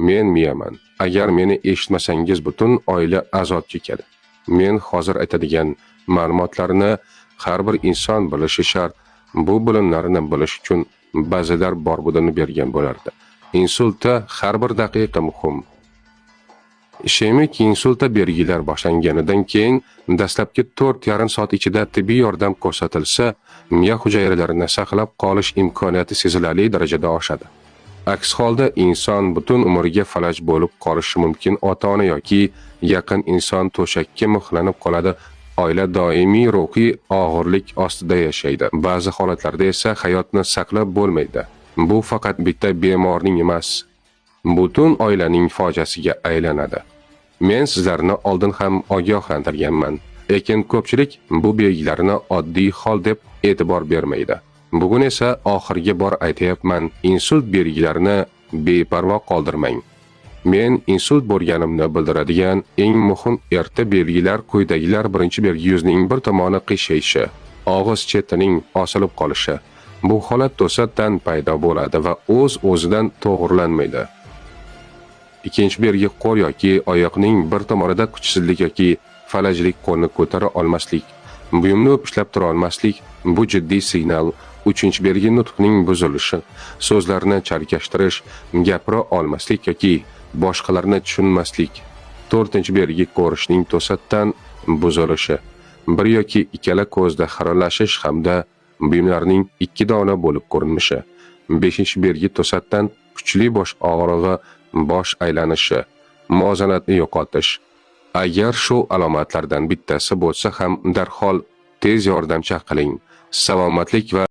Men miyaman. Agar meni eshitmasangiz butun oila azob chekadi. Men hozir aytadigan ma'lumotlarni har bir inson bilishi shart. Bu bilimlarni bilish uchun ba'zilar borbudini bergan bo'lardi. Insultda har bir daqiqa muhim. Ishemik insulta belgilar boshlanganidan keyin dastlabki 4,5 soat ichida tibbiy yordam ko'rsatilsa, miya hujayralarini saqlab qolish imkoniyati sezilarli darajada oshadi. Aks holda inson butun umriga falaj bo'lib qolishi mumkin. Ota-ona yoki yaqin inson to'shakka mixlanib qoladi. Oila doimiy ruhiy og'irlik ostida yashaydi. Ba'zi holatlarda esa hayotni saqlab bo'lmaydi. Bu faqat bitta bemorning emas, butun oilaning fojiasiga aylanadi. Men sizlarni oldin ham ogohlantirganman, lekin ko'pchilik bu belgilarni oddiy hol deb e'tibor bermaydi. Bugun esa oxirgi bor aytayapman, insult belgilarini beparvo qoldirmang. Men insult bo'lganimni bildiradigan eng muhim erta belgilar quyidagilar. Birinchi belgi yuzning bir tomoni qiyshayshi, og'iz chetining osilib qolishi. Bu holat to'satdan paydo bo'ladi va o'z-o'zidan to'g'rilanmaydi. Ikkinchi belgi qo'l yoki oyoqning bir tomonida kuchsizlik yoki falajlik, qo'lni ko'tara olmaslik, buyumni ushlab tura olmaslik, bu jiddiy signal. Uchinchi belgi nutqning buzilishi, so'zlarni chalkashtirish, gapira olmaslik yoki boshqalarni tushunmaslik. To'rtinchi belgi ko'rishning to'satdan buzilishi, bir yoki ikkala ko'zda xiralashish hamda buyumlarning ikki dona bo'lib ko'rinishi. Beshinchi belgi to'satdan kuchli bosh og'rig'i, bosh aylanishi, muvozanatni yo'qotish. Agar shu alomatlardan bittasi bo'lsa ham darhol tez yordam chaqiring. Salomatlik va